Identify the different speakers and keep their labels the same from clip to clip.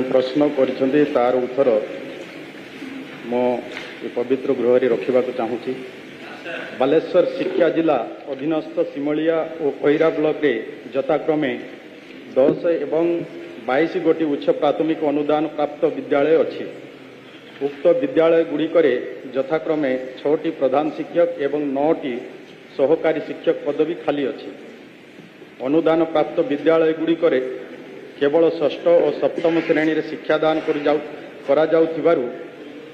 Speaker 1: प्रश्न कर तार उत्तर मो पवित्र गृह रखा चाहूँगी। बालेश्वर शिक्षा जिला अधीनस्थ सिमलिया और खैरा ब्लॉक रे यथाक्रमे 10 एवं 22 गोटी उच्च प्राथमिक अनुदान प्राप्त विद्यालय अच्छी। उक्त विद्यालय गुड़िक यथाक्रमे 6टी प्रधान शिक्षक एवं 9टी सहकारी शिक्षक पदवी खाली अच्छी। अनुदान प्राप्त विद्यालय गुड़िक केवल षष्ठ और सप्तम श्रेणी शिक्षादान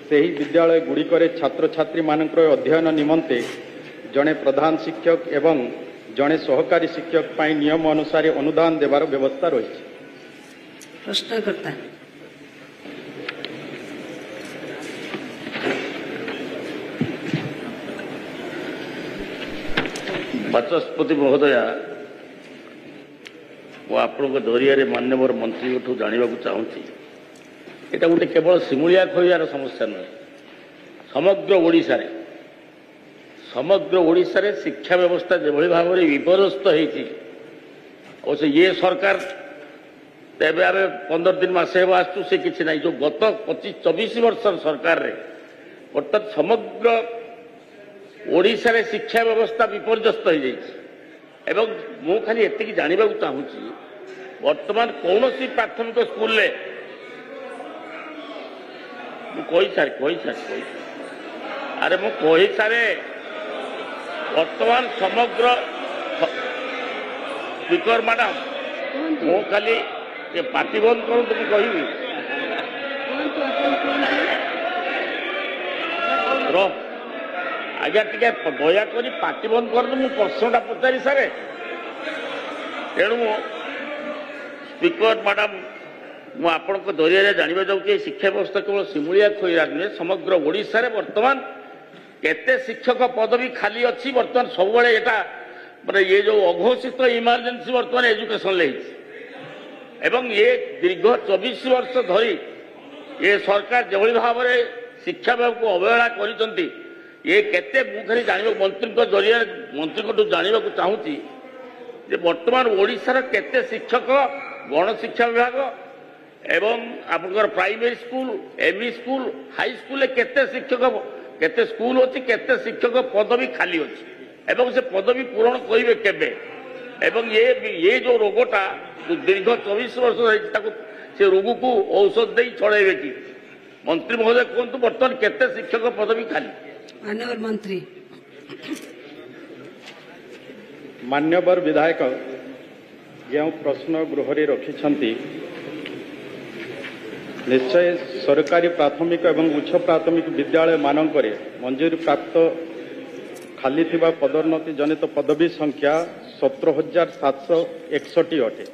Speaker 1: से विद्यालय गुड़िक छात्र छात्री मानक अध्ययन निमंते जड़े प्रधान शिक्षक एवं जड़े सहकारी शिक्षक पाई नियम अनुसार अनुदान देवार व्यवस्था रही।
Speaker 2: प्रश्नकर्ता
Speaker 3: बाचस्पति महोदया आपको जरिया मान्यवर मंत्री जानवा चाहूँगी यहाँ गोटे केवल सिमुलिया खोइबार समस्या नुहे समग्र ओडिशा रे शिक्षा व्यवस्था जो भाव में विपर्यस्त होती ये सरकार तेरे आम 15 दिन मसे आसू से किसी ना जो गत 25-24 वर्ष सरकार रे बर्तमान समग्र ओडिशा रे शिक्षा व्यवस्था विपर्यस्त हो जाए। मु खाली एति जानवा चाहूँगी वर्तमान कौन सी प्राथमिक स्कूल रे अरे मु कही सारे वर्तमान समग्र स्पीकर मैडम मु खाली पार्टी बंद करूँ तुम कहि आज्ञा टे दयाक पार्टी बंद कर मु प्रश्नटा पचारि सारे तेणु स्पीकर मैडम मुझे जरिया जानवा चाहूँगी शिक्षा व्यवस्था केवल सिमुलिया खोइरा नुहे समग्र ओडिशा रे वर्तमान केते शिक्षक पदवी खाली अच्छी वर्तमान सब यहाँ माने ये जो अघोषित इमरजेंसी वर्तमान एजुकेशन एवं ये दीर्घ 24 वर्ष धरी ये सरकार जो भाव में शिक्षा विभाग को अवहेला करिसंती ये केते मुखरी जानवा मंत्री जरिया मंत्री जानवा चाहूँगी वर्तमान ओडिशा केते शिक्षक गण शिक्षा विभाग एवं आपनकर primary school ME school high school केते शिक्षक केते स्कूल अच्छी केते शिक्षक पदवी खाली अच्छी एवं से पदवी पूरण करेंगे केबे एवं ये जो रोगटा दीर्घ 24 वर्ष से रोग को औषध दे छड़ेबे कि मंत्री महोदय कहतु बर्तमान केते शिक्षक पदवी खाली।
Speaker 2: माननीय मंत्री
Speaker 1: मान्यवर विधायक जो प्रश्न गृह रखिछंती निश्चय सरकारी प्राथमिक एवं उच्च प्राथमिक विद्यालय मानक मंजूरी प्राप्त खाली थिबा पदोन्नति जनित पदवी संख्या 17,761 अटे।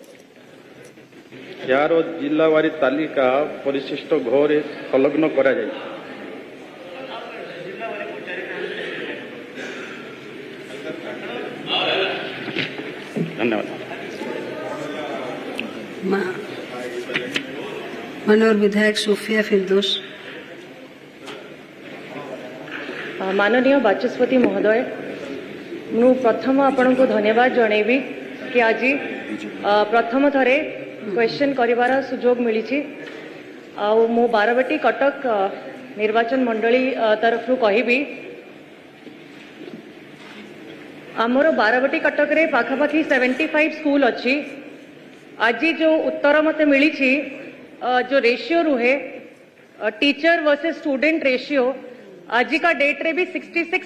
Speaker 1: यार जिलावारी तालिका परिशिष्ट घरे संलग्न करा जाय। धन्यवाद।
Speaker 2: माननीय विधायक सोफिया फिरदौस।
Speaker 4: माननीय बाचस्पति महोदय मु प्रथम आपण को धन्यवाद जनइबी कि आज प्रथम थरे क्वेश्चन करिवार सुजोग मिली मो बारवाटी कटक निर्वाचन मंडली तरफ कहबी आमर बारवाटी कटक रे पाखापाखी 75 स्कूल अच्छी। आज जो उत्तर मते मिली जो रेशियो रुहे टीचर वर्सेस स्टूडेंट रेशियो आज का डेट रे भी 66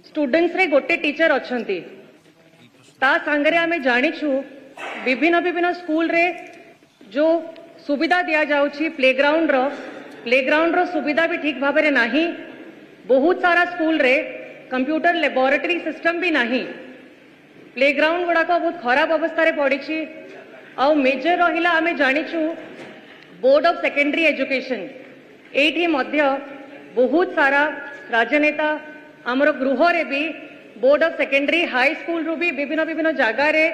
Speaker 4: स्टूडेंट्स रे गोटे टीचर अच्छंती। ता सांगरे आमे जानिछु विभिन्न विभिन्न स्कूल रे जो सुविधा दिया जाउछि प्लेग्राउंड रो सुविधा भी ठीक भाबरे नाही। बहुत सारा स्कूल रे कंप्यूटर लेबोरेटरी सिस्टम भी नाही। प्लेग्राउंड गुड़ा को बहुत खराब अवस्था रे पड़ी। आउ मेजर रहिला आमे जानिछु बोर्ड ऑफ सेकेंडरी एजुकेशन एठी मध्य बहुत सारा राजनेता आमर गृह रे भी board of secondary high school रू भी विभिन्न विभिन्न जगह रे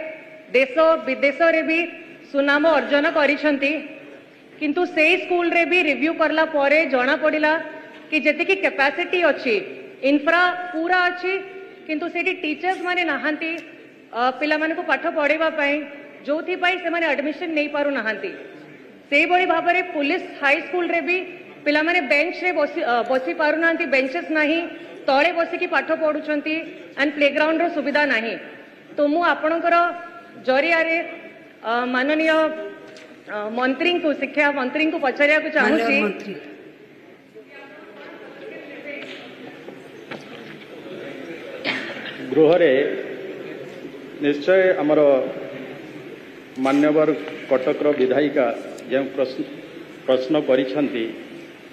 Speaker 4: देश विदेश रे भी सुनाम अर्जन करिसंती। किंतु से स्कूल रे भी रिव्यू करला परे जना पड़िला कि जेतिकी कैपेसिटी अच्छी इन्फ्रा पूरा अच्छी किंतु सेठी टीचर्स माने नाहांती पिला माने को पाठ पढ़ेबा पई जोथि पई से माने एडमिशन नहीं पारु नाहांती। से भली भाव में पुलिस हाई स्कूल रे भी पिला माने बेंच रे बसी पारुना बेंचेस नहीं तले बसिकी पाठ पढ़ुंट एंड प्लेग्राउंड रो सुविधा नहीं। तो मु आपणकर जरिया रे माननीय मंत्री को शिक्षा मंत्री को पचारिया को
Speaker 2: माननीय
Speaker 4: चाहूँगी
Speaker 2: मंत्री
Speaker 1: गृह निश्चय आमर मान्यवर कटकर विधायिका जो प्रश्न करिसेंती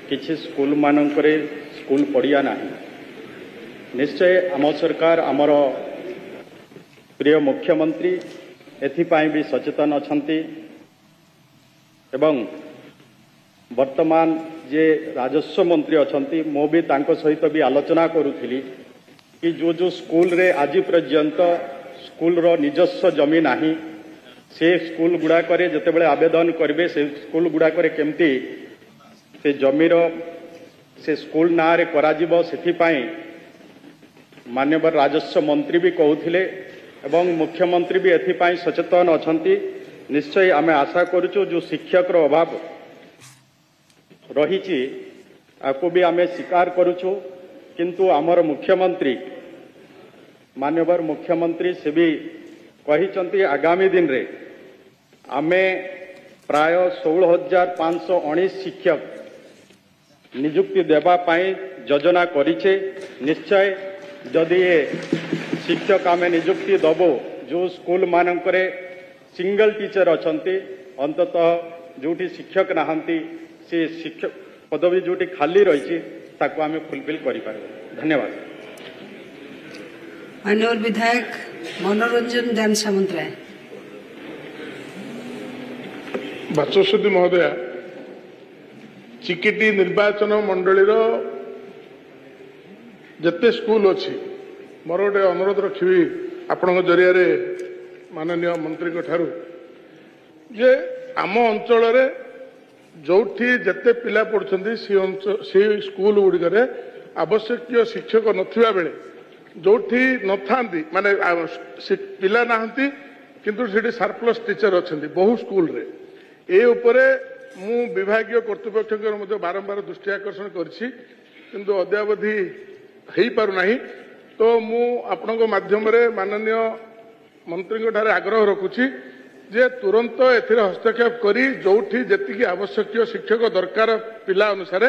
Speaker 1: किछि स्कूल मानकरे स्कूल पड़िया नहीं। निश्चय आम सरकार आमर प्रिय मुख्यमंत्री एथिपाई भी सचेतन अछंती एवं वर्तमान जे राजस्व मंत्री अछंती मो भी तांको सहित भी आलोचना करुथिली कि जो स्कूल रे आज पर्यंत स्कूल रो निजस्व जमी नाही से स्कूल गुड़ाक जितेबाला आवेदन करेंगे से स्कूल गुड़ाक केमती से जमीर से स्कूल ना रे कराजिबो सेथिपाई माननीय राजस्व मंत्री भी कहूथिले एवं मुख्यमंत्री भी एथिपाई सचेतन अछंती। निश्चय आमे आशा करूछु जो शिक्षक रो अभाव रही आपको भी आमे स्वीकार करूछु किंतु आमर मुख्यमंत्री माननीय मुख्यमंत्री से भी कही आगामी दिन रे आमे प्राय 16,519 शिक्षक नियुक्ति देवा पाई योजना करिछे। निश्चय जदि ये शिक्षक आमे नियुक्ति दबो जो स्कूल मानकरे सिंगल टीचर अछंती अंततः जोटी शिक्षक नाहंती से शिक्षक पदवी जोटी खाली रही ताको आमे फुलफिल करि पारबो। धन्यवाद।
Speaker 2: माननीय विधायक मनोरंजन दान सामंतराय।
Speaker 5: बाचस्पति महोदया चिकिटी निर्वाचन मंडलीर जते स्कूल अच्छी मोर गोटे अनुरोध रखी आपण जरिया माननीय मंत्री ठारू जे आम अंचल जोठी जते पिला पढ़ुछंती से स्कूल गुड़िक आवश्यक शिक्षक नथिबा बेले जोठी नथांती माने पिला नाहंती किंतु सेठी सरप्लस टीचर अछंती बहु स्कूल रे ए उपरे मु विभागीय कर्तृपक्ष बारंबार दृष्टि आकर्षण करछि किंतु अद्यावधि हेई पारु नाही। तो मु आपनक माध्यम रे माननीय मंत्री ठारे आग्रह रखुछि जे तुरंत एथिरे हस्तक्षेप करी जोठी जेतिकी आवश्यक शिक्षक दरकार पिला अनुसार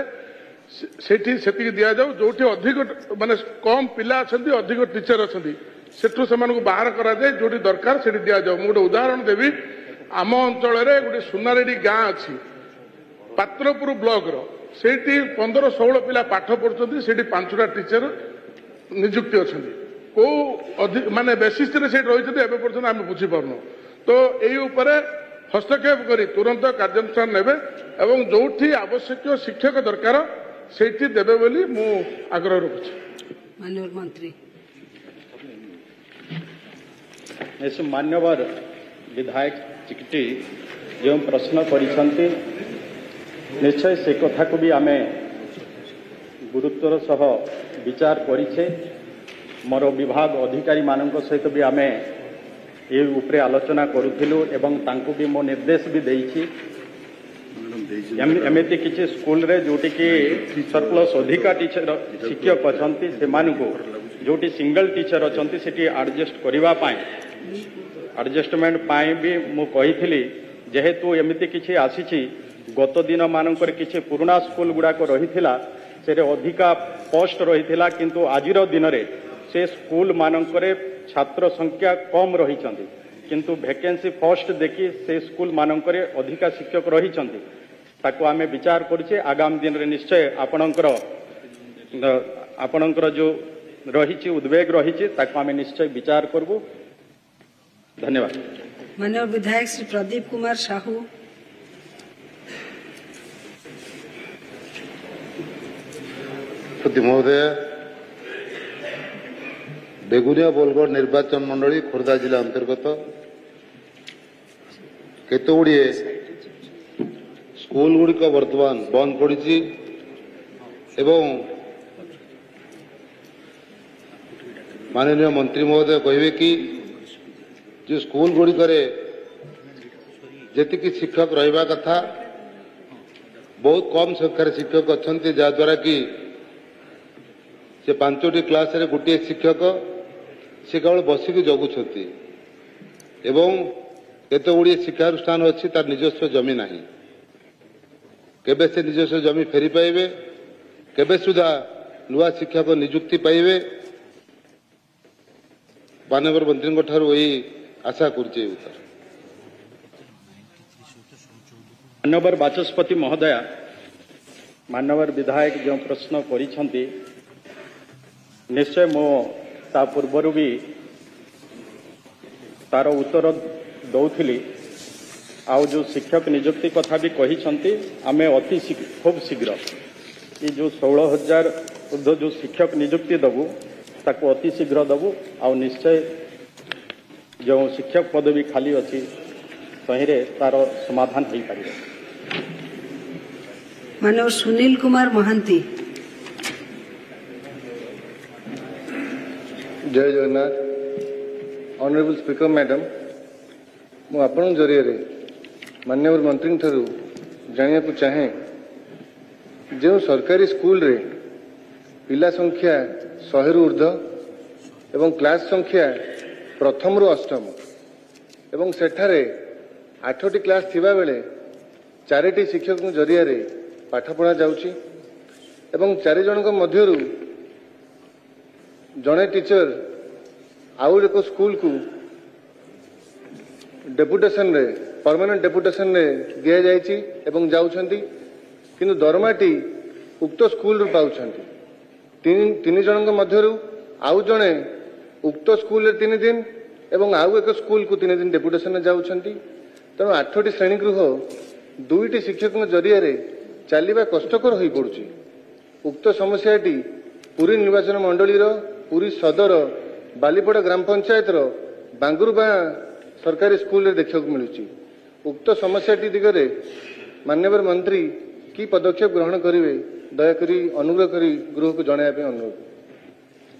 Speaker 5: सेठी सेतिकी दिया जाऊ जोठी अधिक माने कम पिला अछंती अधिक टीचर अछंती सेठु सेमानकु बाहर करा जाय जोठी दरकार सेठी दिया जाऊ। मु गोटे उदाहरण देबी आम अंचल गोटे सुनारेडी गाँ अच्छी पात्रपुर ब्लॉक रो सेठी 15-16 पिला पाठ पढ़ुछंती सेठी 5टा टीचर नियुक्ति अछंती को अधिक माने बेसिस रे सेठी रहिछंती एबे पर्यंत आमे बुझी पारनो। तो एई उपरे हस्तक्षेप करी तुरंत कार्यानुष्ठान नेबे एवं जोठी आवश्यक शिक्षक दरकार सेठी देबे बोली मु आग्रह रखुछि।
Speaker 2: माननीय मंत्री
Speaker 1: ऐसे मान्यवर विधायक चिकटी जो प्रश्न करिसेंती निश्चय से कथा को भी आमे गुरुत्वर सह विचार करिछे। मोर विभाग अधिकारी मानक सहित भी आमे ये उपरे आलोचना करूथिलु एवं तांको भी मो निर्देश भी देइछि एमती किसी स्कूल रे जोटी की सरप्लस अधिका टीचर शिक्षक अछंती सेमानकु जोटी सिंगल टीचर अछंती सेठी एडजस्ट करिवा पाई एडजस्टमेंट पाई भी मु कहिथिली जेहेतु एमती किछि आसीछि गत दिन मानकर किछि पुराना स्कूल गुड़ाक रहिथिला सेरे अधिका पोस्ट रहिथिला किंतु आजिर दिन रे से स्कूल मानकरे छात्र संख्या कम रहिछंती किंतु वैकेंसी पोस्ट देखि से स्कूल मानकरे अधिका शिक्षक रहिछंती ताको आमे विचार करिछे। आगामी दिन रे निश्चय आपणकर जो रहिछि उद्वेग रहिछि ताको आमे निश्चय विचार करबु। धन्यवाद।
Speaker 2: माननीय विधायक श्री प्रदीप कुमार साहू।
Speaker 6: महोदय बेगुनिया बोलगढ़ निर्वाचन मंडली खोर्धा जिला अंतर्गत केतगुड़िए स्कूल गुड़िक वर्तमान बंद पड़ी माननीय मंत्री महोदय कहे कि जो स्कूल गुड़िक जी शिक्षक रहा कथा बहुत कम संख्यार शिक्षक अच्छा जहाद्वारा कि से 5टी क्लास रे गोटे शिक्षक से केवल बसिक जगुंट एवं केते गुड़िए शिक्षानुष्ठान अच्छी तार निजस्व जमी नहीं केबे से निजस्व जमी फेरी पाइबे केबे सुधा नुआ शिक्षक नियुक्ति पाइबे माननीय मंत्री ठारू यही आशा करुचे उत्तर।
Speaker 1: माननीय बाचस्पति महोदय माननीय विधायक जो प्रश्न करिसेंती निश्चय मो ता पूर्वर भी तार उत्तर दौली आउ जो शिक्षक नियुक्ति कथा भी कही आमे अति खूब शीघ्र ये जो 16,000 ऊर्ध्व जो शिक्षक नियुक्ति दबू ताको अति शीघ्र दबू आउ निश्चय जो शिक्षक पदवी खाली अच्छी तहिरे तार समाधान हो पार।
Speaker 2: मानव सुनील कुमार महांती।
Speaker 7: जय जगन्नाथ। ऑनरेबल स्पीकर मैडम मु आपण जरिए माननीय मंत्री ठारू जानिया को चाहे जो सरकारी स्कूल रे पिला संख्या 100 रु ऊर्ध्व एवं क्लास संख्या प्रथम रु अष्टम एवं सेठारे 8टी क्लास थिबा बेले 4टी शिक्षक जरिया रे पाठ पढ़ा जाउची एवं 4 जनक मध्यरु जड़े टीचर आउ एक स्कूल को डेपुटेशन रे परमानेंट डेपुटेशन रे दिया जाइछि एवं जाउछंती किंतु दरमाटी उक्त स्कूल रू पाउछंती। तीन जनक मध्यरु आउ जड़े उक्त स्कूल रे 3 दिन एवं आउ एक स्कूल को 3 दिन डेपुटेशन रे जाउछंती। तेणु 8टी श्रेणी गृह 2टी शिक्षक जरिया रे चलवा कष्टकर हो पड़ुछि। उक्त समस्याटी पुरी निर्वाचन मंडली पुरी सदर बालीपड़ा ग्राम पंचायत बांगुरबा सरकारी स्कूल रे देखा मिलूँ। उक्त समस्याटी दिगरे माननीय मंत्री की पदक्षेप ग्रहण करेंगे दयाकोरी अनुग्रह करी गृह को जनवाई अनुरोध।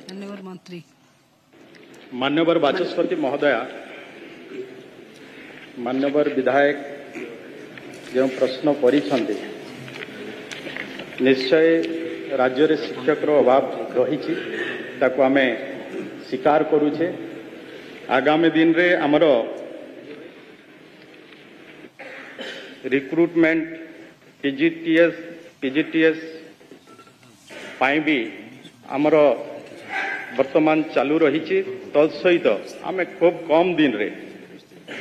Speaker 2: माननीय मंत्री।
Speaker 1: माननीय बाचस्पति महोदया माननीय विधायक जो प्रश्न करिसेंती निश्चय राज्य रे शिक्षक अभाव रही ताको आमे स्वीकार करुचे। आगामी दिन रे हमर रिक्रुटमेंट पीजीटीएस पाई भी हमर वर्तमान चालू रही तत्सहित आमे खूब कम दिन रे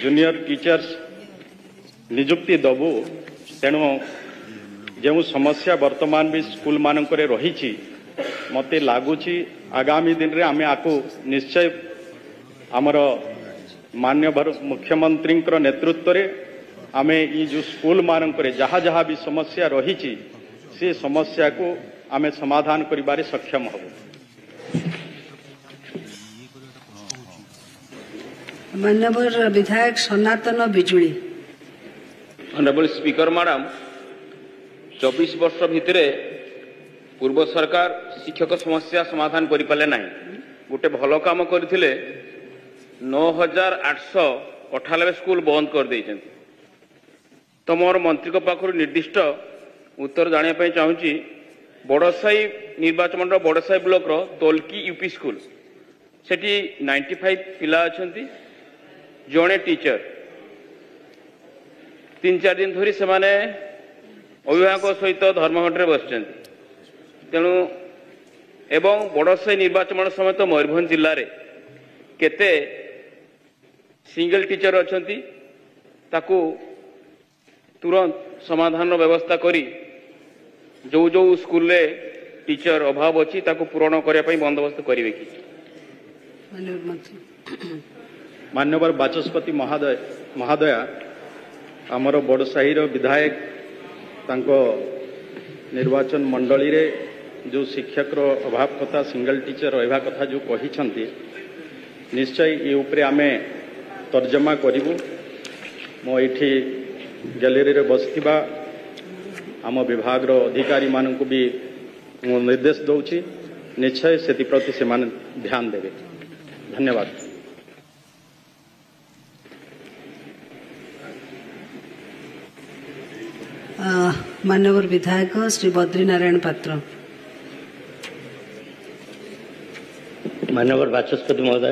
Speaker 1: जूनियर टीचर्स नियुक्ति दबू। तेणु जो समस्या वर्तमान भी स्कूल मानक रही मते लगुच आगामी दिन रे आमे आकु निश्चय आमर माननीय मुख्यमंत्री नेतृत्व रे आमे ये जो स्कूल मानक जहाँ जहाँ भी समस्या रही से समस्या को आमे समाधान करिबारे सक्षम हबो।
Speaker 2: माननीय विधायक सनातन बिजुली।
Speaker 8: ऑनरेबल स्पीकर मैडम 24 वर्ष भितर पूर्व सरकार शिक्षक समस्या समाधान करि पाले नाही। गोटे भल काम करथिले 9,898 स्कूल बंद कर देइछन्ति। तो मोर मंत्री को पाखरु निर्दिष्ट उत्तर जानिया पई चाहूची बड़साई निर्वाचन मंडल बड़साई ब्लॉक रो तोलकी यूपी स्कूल सेठी 95 पिला अछन्ति जणे टीचर 3-4 दिन धरी से माने अभिभावक सहित धर्मघट बसचन्ति। तेणु एवं बड़साई निर्वाचन मंडल समेत मयूरभंज जिल्ला रे केते सिंगल टीचर अछन्ति ताकू तुरंत समाधान व्यवस्था करी जो जो स्कूल रे टीचर अभाव अच्छी ताकू पूरण करने पई बंदोबस्त करिवे कि।
Speaker 1: माननीय बाचस्पति महोदया आमर बड़साही विधायक तांको निर्वाचन मंडली रे जो शिक्षक अभाव कथा सिंगल टीचर रहा कथा जो कही निश्चय ये उपरे आमे तर्जमा करिवु। मो एठी गैलेरी रे बसथिबा आम विभाग रो अधिकारी मानक भी निर्देश दौची निश्चय से प्रति से मान ध्यान देवे। धन्यवाद।
Speaker 2: मान्यवर विधायक श्री बद्रीनारायण पात्र।
Speaker 9: मान्यवर बाचस्पति महोदय,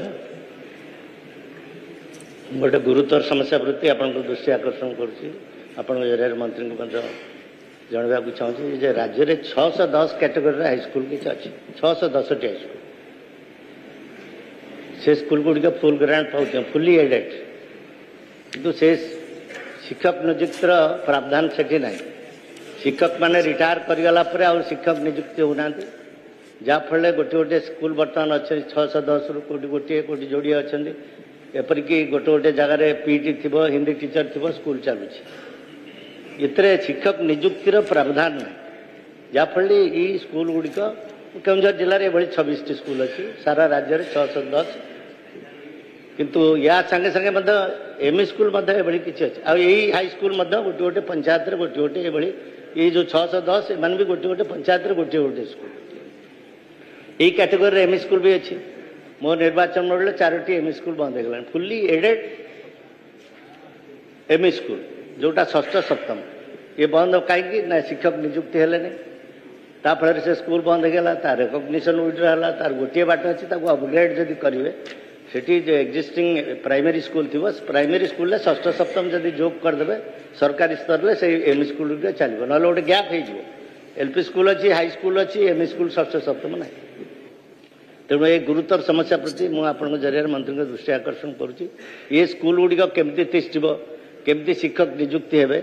Speaker 9: गोटे गुरुतर समस्या प्रति आपण दृष्टि आकर्षण कर मंत्री को जनवाक चाहूँगी राज्य में 610 कैटेगरी हाईस्कल किसी अच्छी 610 हाईस्कल से स्कूल गुड़िक फुल ग्रांट पाते फुली एडेड किंतु से शिक्षक नियुक्तिर प्रावधान सेठी ना शिक्षक माने रिटायर करगला शिक्षक नियुक्ति होना जहाँफल गोटे गोटे स्कूल बर्तमान अच्छे 610 रु कौटी गोटे कौटी जोड़े अच्छा एपरिक गोटे गोटे जगार पीटी थी हिंदी टीचर थी स्कूल चलुची इतने शिक्षक नियुक्तिर प्रावधान ना जहाँफल ये स्कूल गुड़िक केन्दुझर जिले में ये 26टी स्कूल अच्छी सारा राज्य में 610 किंतु या संगे संगे एमई स्कूल किसी अच्छे आ यही हाईस्कूल गोटे गोटे पंचायत गोटे गोटे ये जो 610 एम भी गोटे गोटे पंचायत गोटे गोटे स्कूल यही कैटेगरी एमई स्कूल भी अच्छी मो निर्वाचन मंडल 4टी एमई स्कूल बंद हो गला फुली एडेड एमई स्कूल जोटा षष्ठ सप्तम ये बंद कहीं ना शिक्षक नियुक्ति हेले फल से स्कूल बंद होगा तार रेकग्निशन विड्रा तार गोटे बाट अच्छी अपग्रेड जदि करेंगे सेठी जो एक्जिस्टिंग प्राइमरी स्कूल थी प्राइमरी स्कूल षष्ठ सप्तम जदि जोग करदे सरकारी स्तर में से एमई स्कूल चलो ना गोटे गैप हो एलपी स्कूल अच्छी हाई स्कूल अच्छी एमई स्कूल षष्ठ सप्तम ना तेणु ये गुरुतर समस्या प्रति मुझे जरिए मंत्री को दृष्टि आकर्षण करुँची ये स्कूल गुड़िक केमती तिष्ठिब केमती शिक्षक नियुक्ति हेबे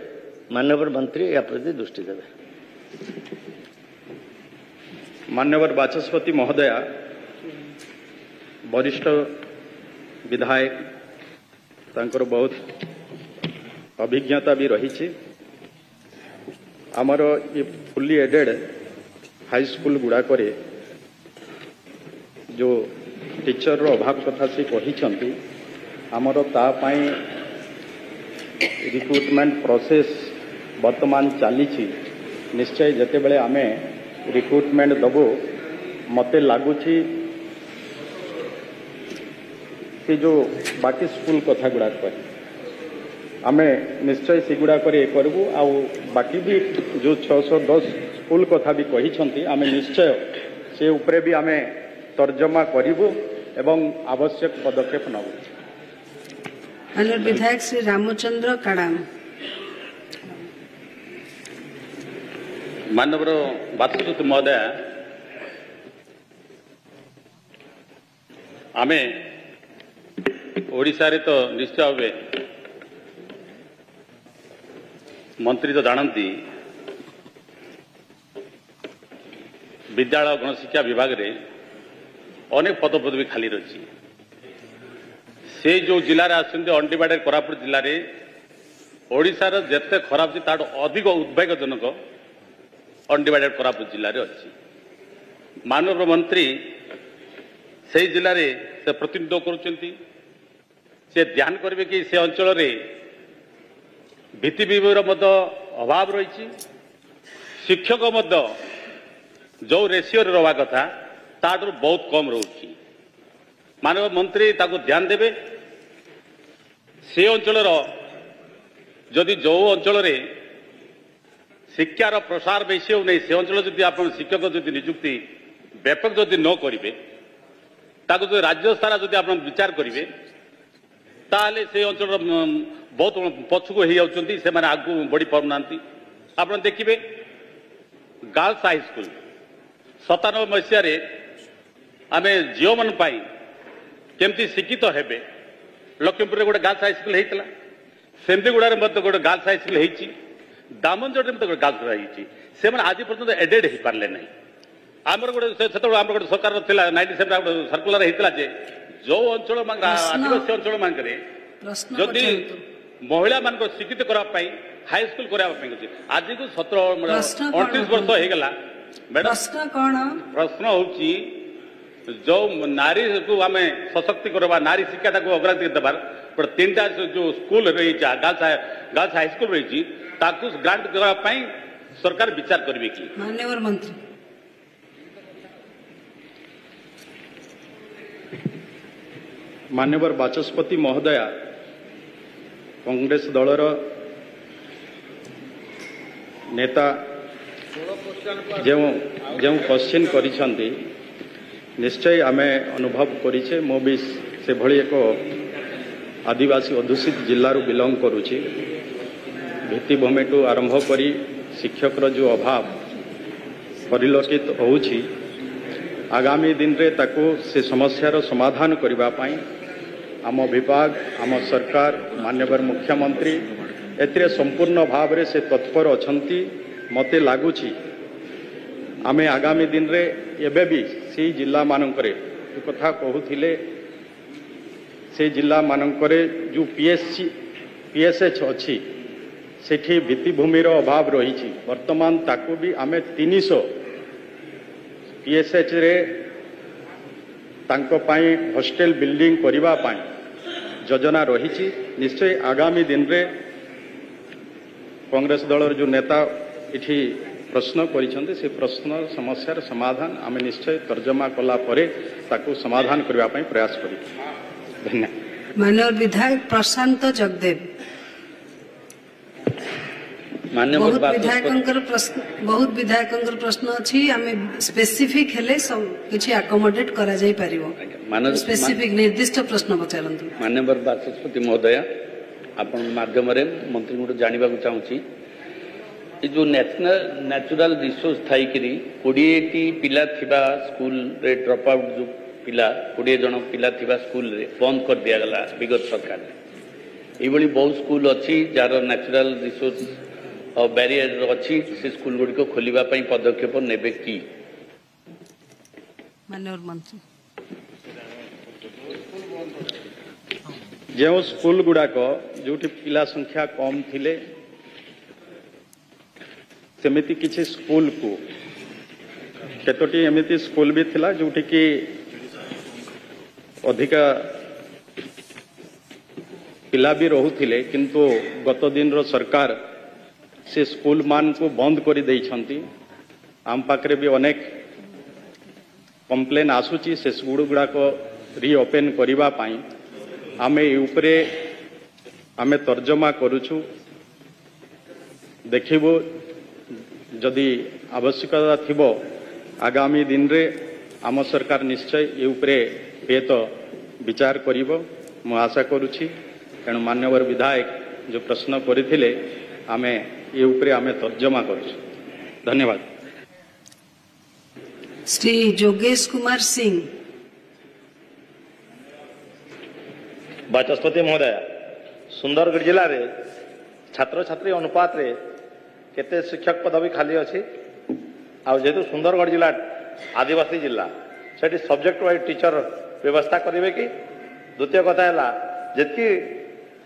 Speaker 9: माननीय मंत्री या प्रति दृष्टि देवे।
Speaker 1: मान्यवर बाचस्पति महोदया, वरिष्ठ विधायक तांकर बहुत अभिज्ञता भी रही आमर ये फुली एडेड हाई स्कूल गुड़ाक जो टीचर रो अभाव कथा से कही आमर तापाई रिक्रुटमेंट प्रोसेस वर्तमान चली निश्चय जिते बड़े आमे रिक्रुटमेंट दबो मते लगुच जो बाकी स्कूल कथा गुड़ाक आमे निश्चय से गुड़ाक करूँ आ बाकी भी जो 610 स्कूल कथा भी कही आमे निश्चय से उपरे भी आमे तर्जमा करूँ एवं आवश्यक पदक्षेप नबू।
Speaker 2: माननीय विधायक श्री रामचंद्र काड़ाम।
Speaker 3: माननीय बाचस्पति महोदय, आमे ओडिशा रे तो निश्चय भावे मंत्री तो जानती विद्यालय गणशिक्षा विभाग रे अनेक पद पदवी खाली रही से जो जिले आसते अनडिवाइडेड कोरापुट जिले में ओडिशार जेते खराब से तार अधिक उद्वेगजनक अनडिवाइडेड कोरापुट जिले में अच्छी माननीय मंत्री से जिले में से प्रतिनिधित्व करुँच से ध्यान करेंगे कि से अंचल भित्तिभूमिर अभाव रही शिक्षक जो रेशियो रहा कथा ताठू बहुत कम रोची माननीय मंत्री ताको ध्यान देवे से अंचल जदि जो अंचल शिक्षार प्रसार बेसी हो नहीं से अंचल जदि आप शिक्षक जदि नियुक्ति व्यापक जदि न करेंगे ताको जो राज्य स्तर जदि आप विचार करेंगे ताले से अंचल बहुत पछुक हो जाती से आगू बढ़ी पारना आप देखिए गर्ल्स हाई स्कूल 97 मसीह आम झील मान केमती शिक्षित हेबे लक्ष्मीपुर गोटे गर्ल्स हाई स्कूल होता सेमतीगुड़ा गोटे गर्ल्स हाई स्कूल होती दामंजर गोटे गर्ल्स होती से आज पर्यटन एडेड हो पारे ना आमर गोटे गोटे सरकार 97 गोटे सर्कुलर होता जो अंचल आदिवासी अंचल मानक जदि महिला मान शिक्षित करने हाई स्कूल करने आज को 17-29 वर्ष हो गला प्रश्न हूँ जो नारी को आम सशक्ति करवा नारी शिक्षा को अग्रगति देवार 3टा जो स्कूल रही गर्ल्स हाई स्कूल रही ग्रांट करने सरकार विचार करेंगे कि
Speaker 2: माननीय मंत्री।
Speaker 1: मान्यवर बाचस्पति महोदया, कांग्रेस दलर नेता जो जो क्वेश्चन करिसेंती निश्चय आमे अनुभव करिछे। मो भी से भली एक आदिवासी अधुषित जिल्ला रू बिलोंग करुछि। भित्तिभूमि टू आरंभ करी शिक्षक जो अभाव परिलक्षित होउछि आगामी दिन रे ताको से समस्यार समाधान करबा पाई आम विभाग आम सरकार माननीय मुख्यमंत्री एथिरे संपूर्ण भाव रे से तत्पर अछंती। मते लागुछि आमे आगामी दिन रे एबे भी से जिला मानकरे कथा कहूथिले से जिला मानकरे जो पीएसएच अछि सेठी भित्तिभूमिर अभाव रही। वर्तमान ताकू भी आमे 300 पीएसएच रे तांको पाई हॉस्टेल बिल्डिंग करिबा पाई योजना रही। निश्चय आगामी दिन रे कांग्रेस दलर जो नेता इठी प्रश्न करिसेंते से प्रश्न समस्यार समाधान आमे निश्चय तर्जमा कला परे ताकू समाधान करबा पाई प्रयास करी। धन्यवाद।
Speaker 2: माननीय विधायक प्रशांत जगदेव। बहुत विधायकंकर प्रश्न अछि आमे स्पेसिफिक हेले सब किछि अकोमोडेट करा जाई परिवो। स्पेसिफिक निर्दिष्ट प्रश्न पचारंतु।
Speaker 8: माननीय बाचस्पति महोदय आपण माध्यम रे मंत्री को जानिबा को चाहूची जो नेचुरल रिसोर्स थाई करी 20 पिला थिबा स्कूल रे ड्रॉप आउट जो पिला 20 जन पिला थिबा स्कूल रे बंद कर दिया गला विगत सरकार। एभली बहुत स्कूल अछि जार नेचुरल रिसोर्स और बैरियर अच्छी से स्कूल गुड़ी को खोलिबा पई पदक्षेप नेबे की?
Speaker 2: माननीय मंत्री
Speaker 1: जो स्कूल गुड़ाक जो पिला संख्या कम थिले सेमिति किछि स्कूल को केतोटी एमिति स्कूल भी थिला जोठी कि अधिका पिला भी रहुथिले किंतु गत दिन रो सरकार से स्कूल मान को बंद कर देइछंती। आम पाखरे भी अनेक कंप्लेन आसुची से स्कूल गुड़ा को रीओपन करिबा पाई आमे उपरे आमे तर्जमा करूछु। देखिबो जदि आवश्यकता थिबो आगामी दिन रे आम सरकार निश्चय ये उपरे पेत विचार करिबो मु आशा करूछि। तेणु मान्यवर विधायक जो प्रश्न करथिले आमे ये उपरे आमे तर्जमा करूछु। धन्यवाद।
Speaker 2: श्री जोगेश कुमार सिंह।
Speaker 10: बाचस्पति महोदय सुंदरगढ़ जिले में छात्र छात्री अनुपात रे केते शिक्षक पदवी खाली अच्छी जेहेतु सुंदरगढ़ जिला आदिवासी जिला से सब्जेक्ट वाइज टीचर व्यवस्था करेंगे कि? द्वितीय कथा है जी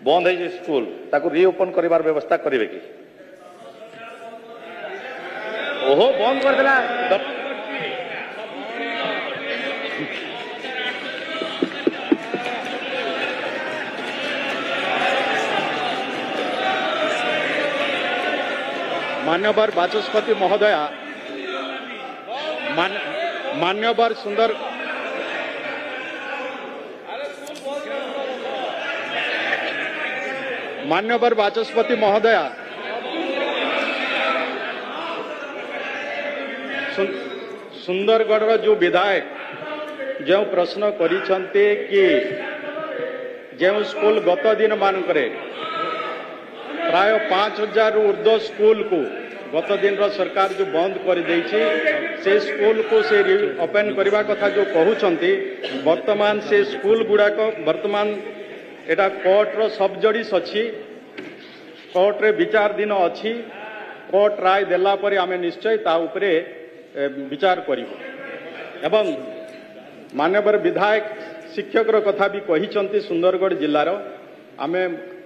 Speaker 10: बंद है स्कूल ताकू रीओपन कर व्यवस्था करेंगे कि? ओहो बंद कर देला
Speaker 1: मान्यवर बाचस्पति महोदया मान्यवर सुंदर मान्यवर बाचस्पति महोदया सुंदरगढ़ जो विधायक जो प्रश्न करिसंते कि जो स्कूल गत दिन मानकरे प्राय 5000 ऊर्ध्व स्कूल को गत दिन सरकार जो बंद कर देइछि से स्कूल को से ओपन करबा कथा जो कहउछंती वर्तमान से स्कूल गुड़ाक वर्तमान एटा कोर्ट रो सब जडिस अछि। कोर्ट रे विचार दिन अछि। कोर्ट राय देला परे आमे निश्चय ता उपरे विचार करिबो। एवं माननीय विधायक शिक्षक रो कथा भी कहिसंती सुंदरगढ़ जिल्लार आमे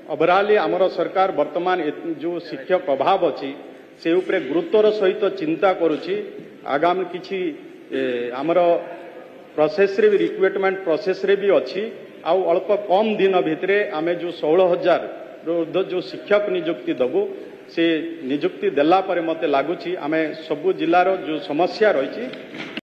Speaker 1: अबराली आमर सरकार वर्तमान जो शिक्षक अभाव अच्छी से उपरे गुरुत्वर सहित चिंता करुछि। आगामी किछि आमर प्रोसेस रे भी रिक्रुटमेंट प्रोसेस रे भी अच्छी आउ अल्प कम दिन भितरे आमे जो 16,000 जो शिक्षक नियुक्ति दबु से नियुक्ति देला परे मते लागुछि आमे सबु जिल्लार जो समस्या रही